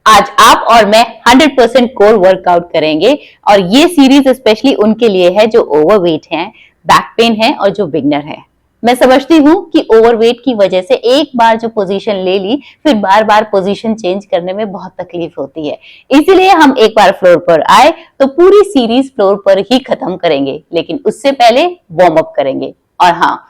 आज आप और मैं 100% कोर वर्कआउट करेंगे और ये सीरीज स्पेशली उनके लिए है जो ओवरवेट हैं, बैक पेन है और जो बिगनर है। मैं समझती हूँ कि ओवरवेट की वजह से एक बार जो पोजीशन ले ली फिर बार बार पोजीशन चेंज करने में बहुत तकलीफ होती है, इसीलिए हम एक बार फ्लोर पर आए तो पूरी सीरीज फ्लोर पर ही खत्म करेंगे, लेकिन उससे पहले वार्म अप करेंगे। और हाँ,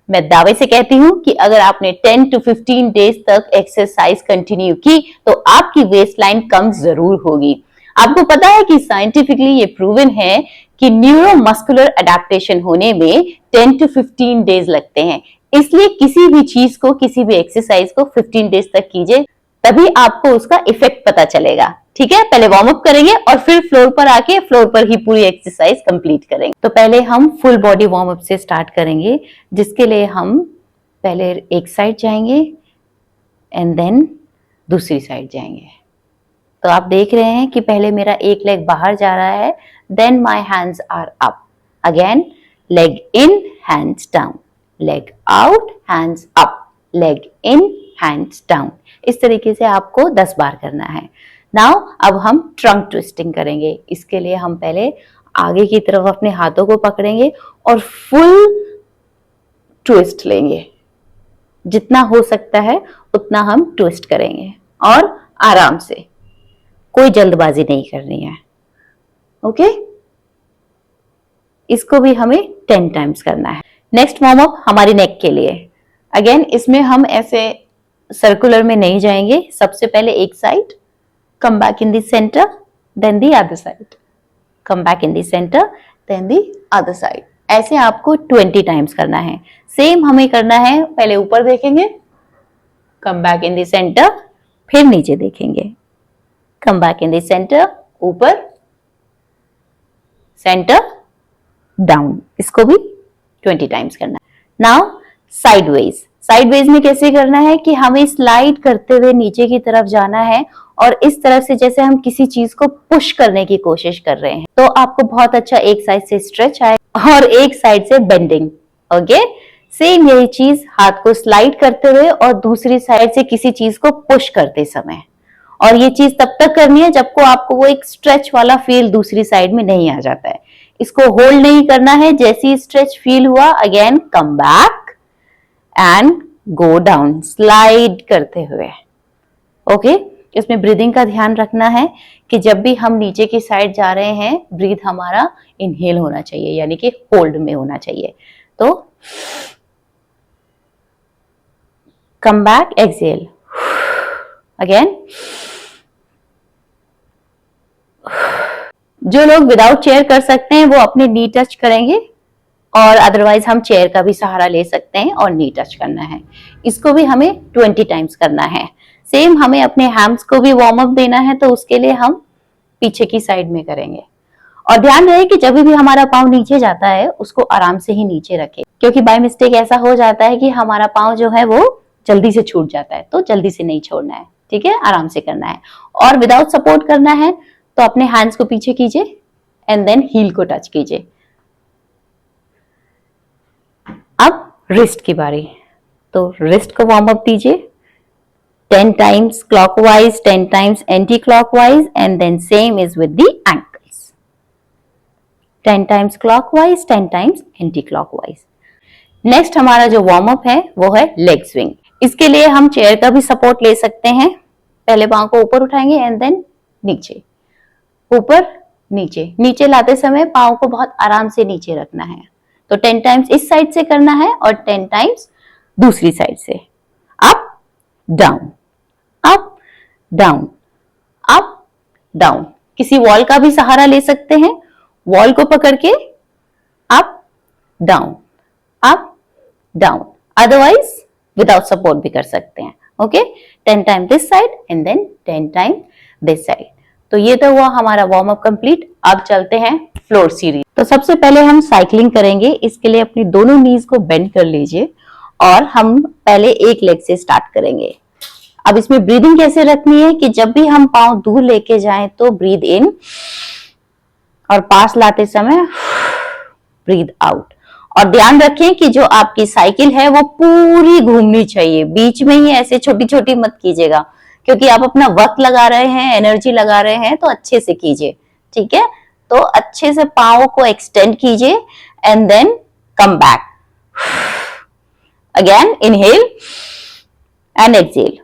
मैं दावे से कहती हूँ कि अगर आपने 10 to 15 डेज तक एक्सरसाइज कंटिन्यू की तो आपकी वेस्ट लाइन कम जरूर होगी। आपको पता है कि साइंटिफिकली ये प्रूवन है कि न्यूरोमस्कुलर अडेप्टेशन होने में 10 to 15 डेज लगते हैं, इसलिए किसी भी चीज को, किसी भी एक्सरसाइज को 15 डेज तक कीजिए, तभी आपको उसका इफेक्ट पता चलेगा। ठीक है, पहले वार्म अप करेंगे और फिर फ्लोर पर आके फ्लोर पर ही पूरी एक्सरसाइज कंप्लीट करेंगे। तो पहले हम फुल बॉडी वार्म अप से स्टार्ट करेंगे, जिसके लिए हम पहले एक साइड जाएंगे एंड देन दूसरी साइड जाएंगे। तो आप देख रहे हैं कि पहले मेरा एक लेग बाहर जा रहा है, then my hands are up, again leg in hands down, leg out hands up, leg in hands down. इस तरीके से आपको 10 बार करना है। नाउ अब हम ट्रंक ट्विस्टिंग करेंगे। इसके लिए हम पहले आगे की तरफ अपने हाथों को पकड़ेंगे और फुल ट्विस्ट लेंगे। जितना हो सकता है उतना हम ट्विस्ट करेंगे और आराम से, कोई जल्दबाजी नहीं करनी है। ओके, इसको भी हमें 10 टाइम्स करना है। नेक्स्ट वार्म अप हमारी नेक के लिए। अगेन इसमें हम ऐसे सर्कुलर में नहीं जाएंगे। सबसे पहले एक side, come back in the center, then the other side, come back in the center, then the other side। ऐसे आपको 20 टाइम्स करना है। सेम हमें करना है, पहले ऊपर देखेंगे, come back in the center, फिर नीचे देखेंगे, come back in the center, ऊपर, center, down। इसको भी 20 टाइम्स करना है। Now sideways. साइडवेज में कैसे करना है कि हमें स्लाइड करते हुए नीचे की तरफ जाना है और इस तरह से जैसे हम किसी चीज को पुश करने की कोशिश कर रहे हैं, तो आपको बहुत अच्छा एक साइड से स्ट्रेच आए और एक साइड से बेंडिंग। ओके, सेम यही चीज हाथ को स्लाइड करते हुए और दूसरी साइड से किसी चीज को पुश करते समय, और ये चीज तब तक करनी है जब को आपको वो एक स्ट्रेच वाला फील दूसरी साइड में नहीं आ जाता है। इसको होल्ड नहीं करना है, जैसी स्ट्रेच फील हुआ again come back and go down, slide करते हुए। ओके, इसमें ब्रीदिंग का ध्यान रखना है कि जब भी हम नीचे की साइड जा रहे हैं, ब्रीथ हमारा इनहेल होना चाहिए, यानी कि होल्ड में होना चाहिए। तो कम बैक, एक्सहेल, अगेन। जो लोग विदाउट चेयर कर सकते हैं वो अपने नी टच करेंगे, और अदरवाइज हम चेयर का भी सहारा ले सकते हैं और नी टच करना है। इसको भी हमें 20 टाइम्स करना है। सेम हमें अपने हैम्स को भी वार्म अप देना है, तो उसके लिए हम पीछे की साइड में करेंगे। और ध्यान रहे कि जब भी हमारा पाँव नीचे जाता है उसको आराम से ही नीचे रखें, क्योंकि बाय मिस्टेक ऐसा हो जाता है कि हमारा पाँव जो है वो जल्दी से छूट जाता है, तो जल्दी से नहीं छोड़ना है। ठीक है, आराम से करना है। और विदाउट सपोर्ट करना है तो अपने हैंड्स को पीछे कीजिए एंड देन हील को टच कीजिए। अब रिस्ट की बारी, तो रिस्ट को वार्म अप दीजिए 10 times clockwise, 10 times anticlockwise, and then same is with the ankles. 10 times clockwise, 10 times anticlockwise. Next हमारा जो वार्म अप है वो है लेग स्विंग। इसके लिए हम चेयर का भी सपोर्ट ले सकते हैं। पहले पांव को ऊपर उठाएंगे एंड देन नीचे, ऊपर नीचे। नीचे लाते समय पांव को बहुत आराम से नीचे रखना है। तो 10 टाइम्स इस साइड से करना है और 10 टाइम्स दूसरी साइड से। Up down, up down, up down. किसी वॉल का भी सहारा ले सकते हैं, वॉल को पकड़ के up down, up down. Otherwise without support भी कर सकते हैं। Okay, 10 time this side and then 10 time this side. तो ये तो हुआ हमारा वार्म अप कंप्लीट। अब चलते हैं फ्लोर सीरीज। तो सबसे पहले हम साइकिलिंग करेंगे। इसके लिए अपनी दोनों नीज को बेंड कर लीजिए और हम पहले एक लेग से स्टार्ट करेंगे। अब इसमें ब्रीदिंग कैसे रखनी है कि जब भी हम पांव दूर लेके जाएं तो ब्रीद इन, और पास लाते समय ब्रीद आउट। और ध्यान रखें कि जो आपकी साइकिल है वो पूरी घूमनी चाहिए, बीच में ही ऐसे छोटी छोटी मत कीजिएगा, क्योंकि आप अपना वक्त लगा रहे हैं, एनर्जी लगा रहे हैं, तो अच्छे से कीजिए, ठीक है। तो अच्छे से पाँव को एक्सटेंड कीजिए and then come back. Again inhale and exhale.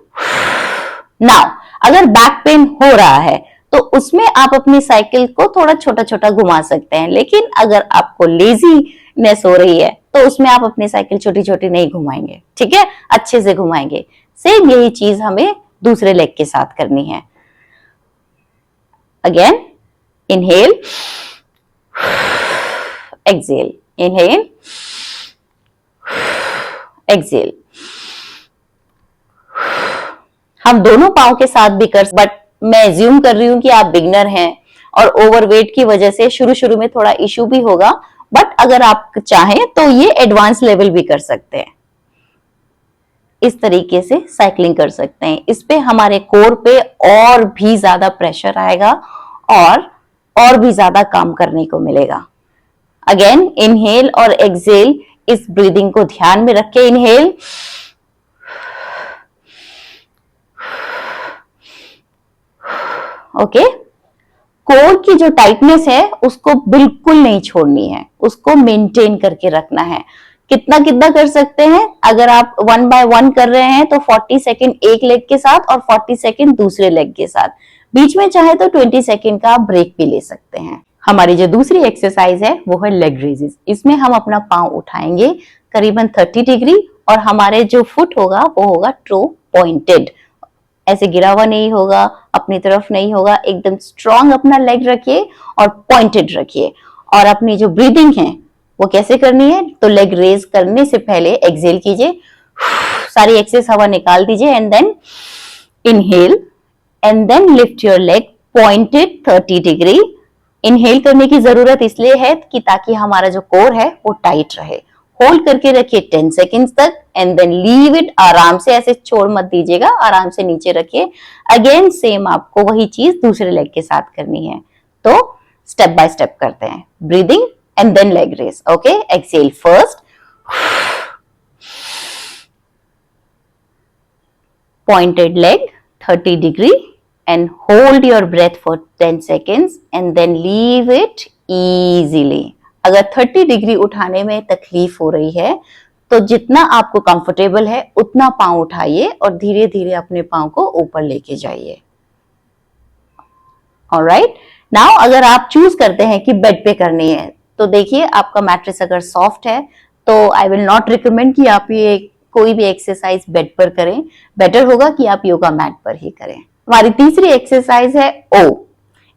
Now अगर बैक पेन हो रहा है तो उसमें आप अपनी साइकिल को थोड़ा छोटा छोटा घुमा सकते हैं, लेकिन अगर आपको लेजीनेस हो रही है तो उसमें आप अपनी साइकिल छोटी छोटी नहीं घुमाएंगे, ठीक है, अच्छे से घुमाएंगे। सेम यही चीज हमें दूसरे लेग के साथ करनी है। Again inhale exhale, inhale exhale. हम दोनों पाँव के साथ भी कर, बट मैं एज्यूम कर रही हूं कि आप बिगनर हैं और ओवरवेट की वजह से शुरू शुरू में थोड़ा इश्यू भी होगा, बट अगर आप चाहें तो ये एडवांस लेवल भी कर सकते हैं। इस तरीके से साइकिलिंग कर सकते हैं। इस पे हमारे कोर पे और भी ज्यादा प्रेशर आएगा और भी ज्यादा काम करने को मिलेगा। अगेन इनहेल और एक्सहेल, इस ब्रीदिंग को ध्यान में रखें। Inhale, okay. कोर की जो टाइटनेस है उसको बिल्कुल नहीं छोड़नी है, उसको मेंटेन करके रखना है। कितना कितना कर सकते हैं? अगर आप 1 बाय 1 कर रहे हैं तो 40 सेकेंड एक लेग के साथ और 40 सेकेंड दूसरे लेग के साथ, बीच में चाहे तो 20 सेकेंड का आप ब्रेक भी ले सकते हैं। हमारी जो दूसरी एक्सरसाइज है वो है लेग रेजेस। इसमें हम अपना पांव उठाएंगे करीबन 30 डिग्री और हमारे जो फुट होगा वो होगा टो पॉइंटेड, ऐसे गिरा हुआ नहीं होगा, अपनी तरफ नहीं होगा, एकदम स्ट्रॉन्ग अपना लेग रखिए और पॉइंटेड रखिए। और अपनी जो ब्रीदिंग है वो कैसे करनी है, तो लेग रेज करने से पहले एक्सहेल कीजिए, सारी एक्सेस हवा निकाल दीजिए and then inhale and then lift your leg pointed 30 degree. Inhale करने की जरूरत इसलिए है कि ताकि हमारा जो कोर है वो टाइट रहे। होल्ड करके रखिए 10 सेकेंड्स तक एंड देन लीव इट। आराम से, ऐसे छोड़ मत दीजिएगा, आराम से नीचे रखिए। अगेन सेम आपको वही चीज दूसरे लेग के साथ करनी है। तो स्टेप बाय स्टेप करते हैं, breathing and then leg raise. Okay, exhale first, pointed leg 30 degree and hold your breath for 10 seconds and then leave it easily। अगर 30 डिग्री उठाने में तकलीफ हो रही है तो जितना आपको कंफर्टेबल है उतना पांव उठाइए और धीरे धीरे अपने पांव को ऊपर लेके जाइए। ऑलराइट, नाउ अगर आप चूज करते हैं कि बेड पे करनी है तो देखिए, आपका मैट्रेस अगर सॉफ्ट है तो आई विल नॉट रिकमेंड कि आप ये कोई भी एक्सरसाइज बेड पर करें। बेटर होगा कि आप योगा मैट पर ही करें। हमारी तीसरी एक्सरसाइज है ओ।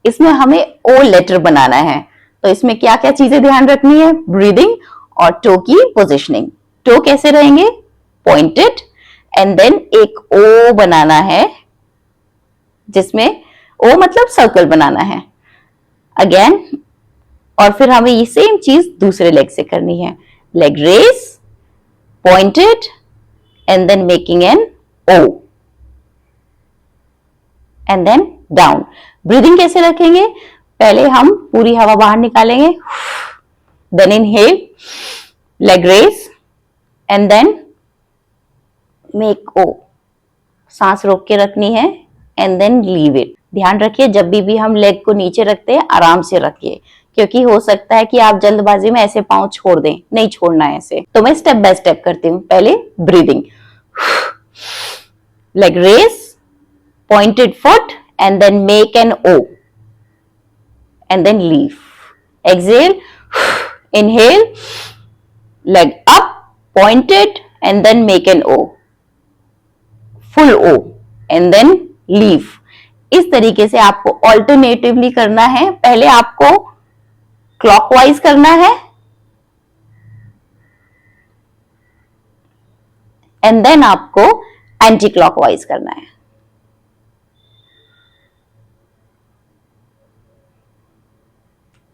इसमें हमें ओ लेटर बनाना है। तो इसमें क्या क्या चीजें ध्यान रखनी है, ब्रीदिंग और टो की पोजिशनिंग। टो कैसे रहेंगे, पॉइंटेड एंड देन एक ओ बनाना है, जिसमें ओ मतलब सर्कल बनाना है। अगेन, और फिर हमें ये सेम चीज दूसरे लेग से करनी है। Leg raise, pointed and then making an O and then down. Breathing कैसे रखेंगे, पहले हम पूरी हवा बाहर निकालेंगे, then inhale, leg raise and then make O. सांस रोक के रखनी है एंड देन लीव इट। ध्यान रखिए, जब भी हम लेग को नीचे रखते हैं आराम से रखिए, क्योंकि हो सकता है कि आप जल्दबाजी में ऐसे पांव छोड़ दें, नहीं छोड़ना है ऐसे। तो मैं स्टेप बाय स्टेप करती हूँ। पहले breathing, leg raise, pointed foot and then make an O and then leave. Exhale, inhale, leg up, pointed and then make an O, full O and then leave. इस तरीके से आपको alternatively करना है। पहले आपको क्लॉकवाइज करना है एंड देन आपको एंटी क्लॉकवाइज करना है।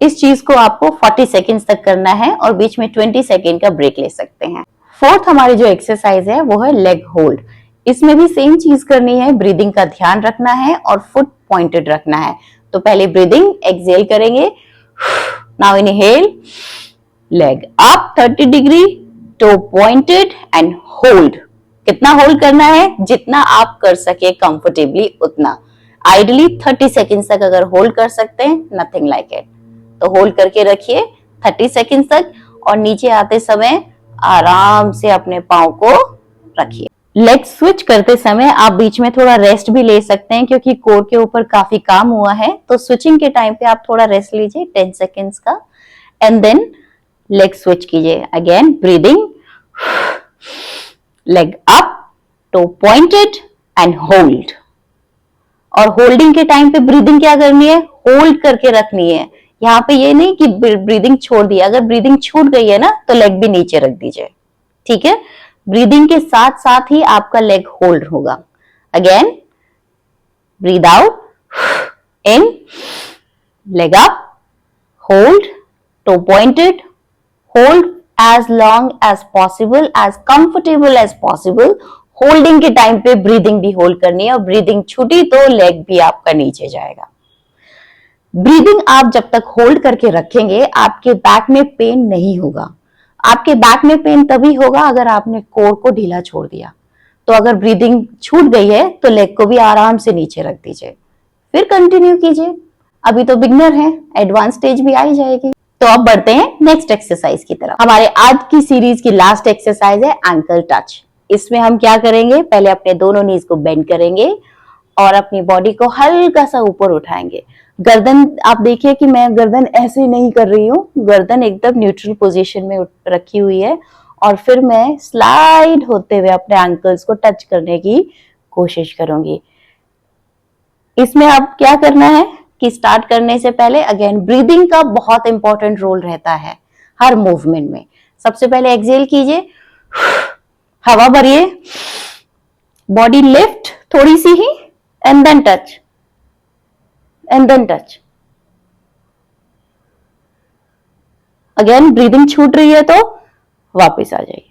इस चीज को आपको 40 सेकेंड्स तक करना है और बीच में 20 सेकेंड का ब्रेक ले सकते हैं। फोर्थ हमारी जो एक्सरसाइज है वो है लेग होल्ड। इसमें भी सेम चीज करनी है, ब्रीदिंग का ध्यान रखना है और फुट पॉइंटेड रखना है। तो पहले ब्रीदिंग, एक्सहेल करेंगे, now inhale, leg up 30 degree, toe pointed and hold कितना होल्ड करना है? जितना आप कर सके कंफर्टेबली उतना। आइडली 30 सेकेंड्स तक अगर होल्ड कर सकते हैं, नथिंग लाइक इट। तो होल्ड करके रखिए 30 सेकेंड्स तक और नीचे आते समय आराम से अपने पाँव को रखिए। लेग स्विच करते समय आप बीच में थोड़ा रेस्ट भी ले सकते हैं क्योंकि कोर के ऊपर काफी काम हुआ है। तो स्विचिंग के टाइम पे आप थोड़ा रेस्ट लीजिए 10 सेकेंड्स का एंड देन लेग स्विच कीजिए। Again breathing, leg up, toe pointed and hold. और होल्डिंग के टाइम पे ब्रीदिंग क्या करनी है? होल्ड करके रखनी है। यहाँ पे ये नहीं कि ब्रीदिंग छोड़ दी। अगर ब्रीदिंग छूट गई है ना तो लेग भी नीचे रख दीजिए, ठीक है? ब्रीदिंग के साथ साथ ही आपका लेग होल्ड होगा। Again breathe out, in, leg up, hold, toe pointed, hold as long as possible, as comfortable as possible। Holding के टाइम पे ब्रीदिंग भी होल्ड करनी है और ब्रीदिंग छूटी तो लेग भी आपका नीचे जाएगा। ब्रीदिंग आप जब तक होल्ड करके रखेंगे आपके बैक में पेन नहीं होगा। आपके बैक में पेन तभी होगा अगर आपने कोर को ढीला छोड़ दिया। तो अगर ब्रीदिंग छूट गई है तो लेग को भी आराम से नीचे रख दीजिए, फिर कंटिन्यू कीजिए। अभी तो बिगनर है, एडवांस स्टेज भी आ ही जाएगी। तो अब बढ़ते हैं नेक्स्ट एक्सरसाइज की तरफ। हमारे आज की सीरीज की लास्ट एक्सरसाइज है एंकल टच। इसमें हम क्या करेंगे? पहले अपने दोनों नीज को बेंड करेंगे और अपनी बॉडी को हल्का सा ऊपर उठाएंगे। गर्दन आप देखिए कि मैं गर्दन ऐसे नहीं कर रही हूँ, गर्दन एकदम न्यूट्रल पोजीशन में रखी हुई है और फिर मैं स्लाइड होते हुए अपने एंकल्स को टच करने की कोशिश करूंगी। इसमें अब क्या करना है कि स्टार्ट करने से पहले अगेन ब्रीदिंग का बहुत इंपॉर्टेंट रोल रहता है हर मूवमेंट में। सबसे पहले एक्सहेल कीजिए, हवा भरिए, बॉडी लिफ्ट थोड़ी सी ही and then touch, and then touch. Again breathing छूट रही है तो वापस आ जाइए,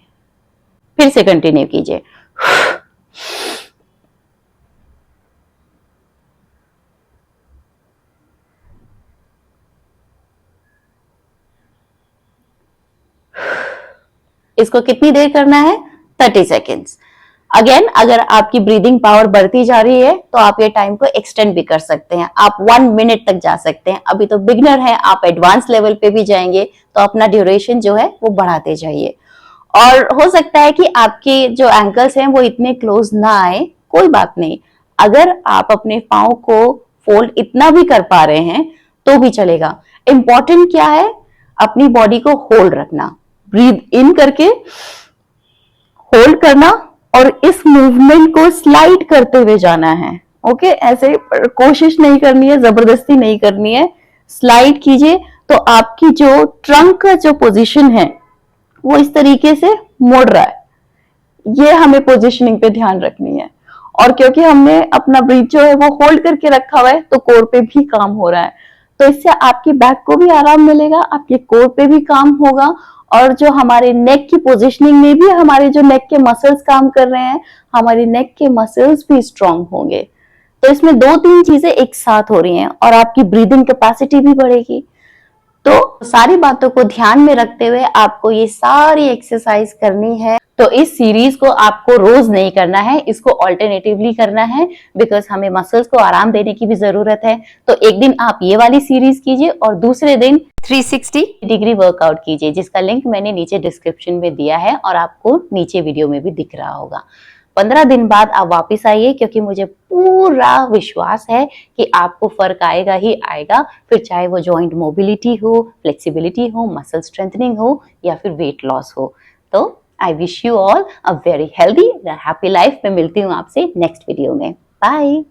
फिर से कंटिन्यू कीजिए। इसको कितनी देर करना है? 30 सेकेंड्स। अगेन अगर आपकी ब्रीदिंग पावर बढ़ती जा रही है तो आप ये टाइम को एक्सटेंड भी कर सकते हैं, आप 1 मिनट तक जा सकते हैं। अभी तो बिगनर है, आप एडवांस लेवल पे भी जाएंगे तो अपना ड्यूरेशन जो है वो बढ़ाते जाइए। और हो सकता है कि आपके जो एंकल्स हैं वो इतने क्लोज ना आए, कोई बात नहीं। अगर आप अपने पाँव को फोल्ड इतना भी कर पा रहे हैं तो भी चलेगा। इंपॉर्टेंट क्या है? अपनी बॉडी को होल्ड रखना, ब्रीद इन करके होल्ड करना और इस मूवमेंट को स्लाइड करते हुए जाना है। ओके, ऐसे कोशिश नहीं करनी है, जबरदस्ती नहीं करनी है। स्लाइड कीजिए तो आपकी जो ट्रंक का जो पोजीशन है वो इस तरीके से मुड़ रहा है, ये हमें पोजीशनिंग पे ध्यान रखनी है। और क्योंकि हमने अपना ब्रीथ जो है वो होल्ड करके रखा हुआ है तो कोर पे भी काम हो रहा है, तो इससे आपकी बैक को भी आराम मिलेगा, आपके कोर पे भी काम होगा और जो हमारे नेक की पोजीशनिंग में भी हमारे जो नेक के मसल्स काम कर रहे हैं, हमारे नेक के मसल्स भी स्ट्रांग होंगे। तो इसमें 2-3 चीजें एक साथ हो रही हैं और आपकी ब्रीदिंग कैपेसिटी भी बढ़ेगी। तो सारी बातों को ध्यान में रखते हुए आपको ये सारी एक्सरसाइज करनी है। तो इस सीरीज को आपको रोज नहीं करना है, इसको ऑल्टरनेटिवली करना है बिकॉज हमें मसल्स को आराम देने की भी जरूरत है। तो एक दिन आप ये वाली सीरीज कीजिए और दूसरे दिन 360 डिग्री वर्कआउट कीजिए, जिसका लिंक मैंने नीचे डिस्क्रिप्शन में दिया है और आपको नीचे वीडियो में भी दिख रहा होगा। 15 दिन बाद आप वापस आइए क्योंकि मुझे पूरा विश्वास है कि आपको फर्क आएगा ही आएगा, फिर चाहे वो जॉइंट मोबिलिटी हो, फ्लेक्सिबिलिटी हो, मसल स्ट्रेंथनिंग हो या फिर वेट लॉस हो। तो I wish you all a very healthy happy life. मैं मिलती हूँ आपसे नेक्स्ट वीडियो में। बाय।